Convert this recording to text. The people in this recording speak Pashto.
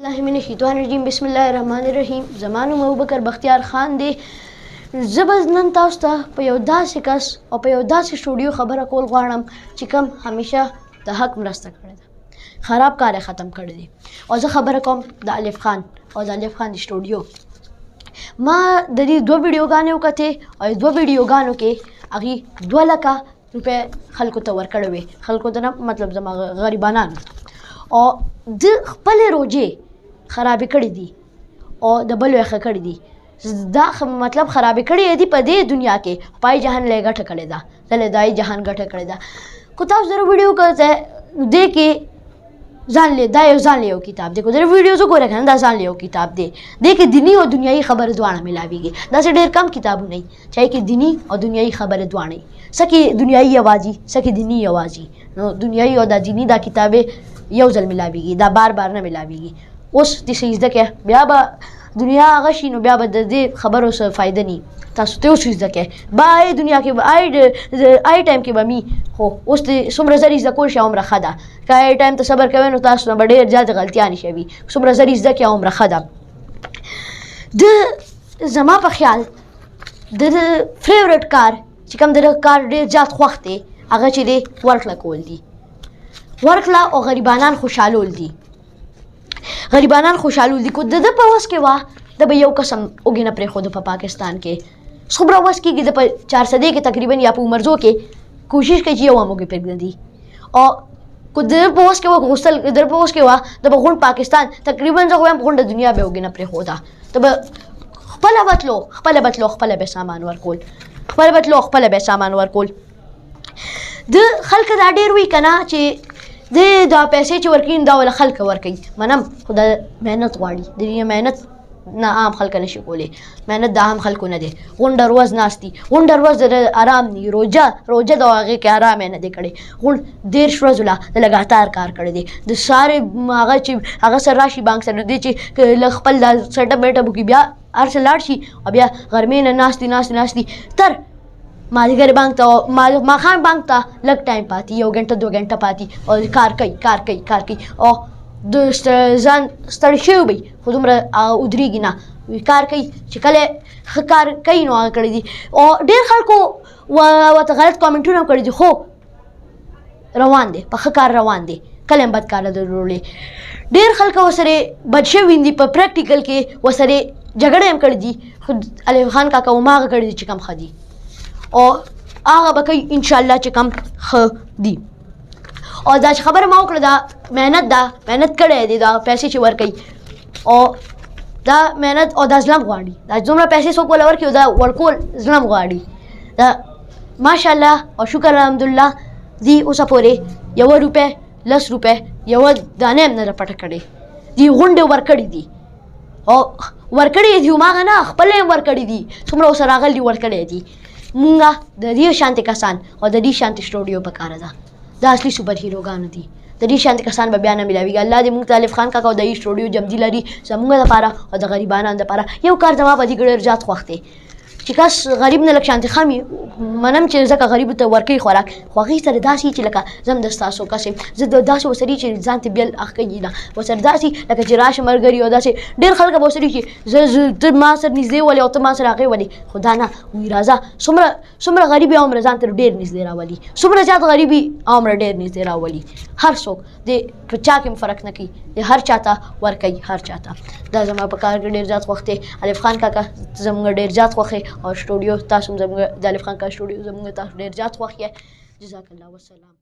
من الشیطان الرجیم بسم الله الرحمن الرحیم. زما نوم ابوبکر بختیار خان دی. زه به نن تاسو ته په یو داسې کس او په یو داسې سټوډیو خبره کول غواړم چې کوم همیشه د حق مرسته کړې ده، خراب کار یې ختم کړی دی. او زه خبره کوم د الف خان او د الف خان د سټوډیو. ما د دې دوه ویډیوګانې وکتې او دوه ویډیوګانو کې هغې 2 لکه روپۍ خلکو ته ورکړې وې، خلکو ته نه مطلب زما غریبانانو ته. او د خپلې روجې خرابې کړې دي او د بل یې ښه کړې دي. دا مطلب خرابې کړې دي په دې دنیا کې، پای جهان له ګټه کړې ده، دلې دای جهان ګټه کړې ده. کو تاسو سره ویډیو کوئ دې کې ځان له دا یو ځان له یو کتاب دی، کو دا ویډیو زه ګورم کنه دا ځان له یو کتاب دی. دې کې دینی او دنیایي خبره دواړه ملاويږي. دا څه ډېر کم کتابونه دي چې کې دینی او دنیایي خبره دواړه سکه دنیایي اوازي سکه دینی اوازي. نو دنیایي او د دینی دا کتابه یو ځل ملاويږي، دا بار بار نه ملاويږي. اوس د سیزده کې بیا به دنیا هغه شي نو بیا به د دې خبرو څه فایده نه تاسو ته سیزده کې به دنیا کې آی ټایم کې به می خو اوس د څومره زری زده کول شي عمره ښه ده. که آی ټایم ته صبر کوئ نو تاسو نه به ډېر زیاتې غلطیانې شوي. څومره زری زده کې عمره ښه ده. د زما په خیال د فیورټ کار چې کوم د کار ډېر زیات خوښ دی هغه چې دی ورکړه کول دي. ورکړه او غریبانان خوشحالول دي. غریبانان خوشحالول دي. کو د ده په وس کې وه د به یو قسم اوږې نه پرېښودو په پاکستان کې. څومره وس کېږي د په 400 کې تقریبا یا په عمرزو کې کوشش کوي چې یو هم اوږې پرېږدي. او کو د ده په وس کې وه غوښتل د ده په وس کې وه د به غونډ پاکستان تقریبا زه وایم غونډه دنیا به اوږې نه پرېښوده. د به خپله بتلو خپله به سامان ورکول، خپله بتلو خپله به سامان ورکول. د خلک دا ډېر وي که نه چې دا پیسې چې ورکوي دا وله خلک ورکوي. منم خو دا محنت غواړي. د دې محنت نه عام خلک نشي کولی. محنت د عام خلکو نه دی. غونډه ورځ ناست دي، غونډه ورځ د ارام دي. روژه د هغې کې ارام یې نه دی کړی. 13 ورځو له د لګاتار کار کړی دی. د سارې هغه چې هغه سره راشي بانک سره دی چې له خپل دا سیټ اپ ویټ اپ وکړي بیا هر څه لاړ شي او بیا غرمې نه ناست دي تر مازدیګر بانک ته ماښام بانک ته لږ ټایم پاتې، 1 غنټه 2 غنټه پاتې او کار کوي او د ځان ستړی شوی وي خو دومره ودرېږي نه. کار کوي چې کله ښه کار کوي نو هغه کړی دي. او ډېر خلکو ورته غلط کامنټونه هم کړي دي. خو روان دی په ښه کار روان دی، کله هم بد کار نه درلودلی. ډېر خلک ورسره بد شوي دي په پریکټیکل کې ورسره جګړې هم کړي دي. خو الف خان کاکا هماغه کړي دي چې کم ښه دي او هغه به کوي انشاءالله چې کم ښه دي. او دا چې خبره ما وکړه دا محنت کړی دی. دا پیسې چې ورکوي او دا محنت او دا ظلم غواړي. دا څومره پیسې څوک وله ورکوي دا ورکول ظلم غواړي. دا ماشاءالله او شکر الحمدلله دي اوسه پورې 1 روپۍ 10 روپۍ یوه دانه هم نه ده پټه کړې. دي غونډې ورکړي دي او ورکړي دي هماغه نه خپله هم ورکړي دي. څومره ورسره راغلي ورکړي دي. مونږه د دې شانتې کسان او د دې شانتې سټوډیو په کاره ده. دا اصلي سوپر هیروګانو دي. د دې شانتې کسان به بیا نه ملاویږي. الله دې مونږ ته الف خان کاکا او د دې سټوډیو جمدي لري زمونږ دپاره او د غریبانو دپاره. یو کار زما په دې کې ډېر زیات خوښ دی چې کس غریب نه لږ شانتې خام وي. منم چې ځکه غریبو ته ورکوي خوراک خو هغې سره داسې چې لکه زه هم د ستاسو کس یم. زه داسې ورسره چې ځان ته بیل اخ کوي نه ورسره داسې لکه چې راشه ملګري او داسې ډېر خلک به ورسره چې ته ما سره نږدې ولې او ته ما سره هغې ولې. خو دا نه وایي راځه څومره غریب یې عمره ځان ته ډېر نږدې راولي. څومره زیات غریب یې عمره ډېر نږدې راولي. هر څوک د په چا کې هم فرق نه کوي. د هر چا ته ورکوي هر چا ته. دا زما په کار کې ډېر زیات خوښ دی. الف خان کاکا زموږ ډېر زیات خوښ او سټوډیو تاسو هم زموږ د الف خان کاکا سټوډیو زموږ تاسو ډېر زیات خوښ یې. جزاک الله وسلام.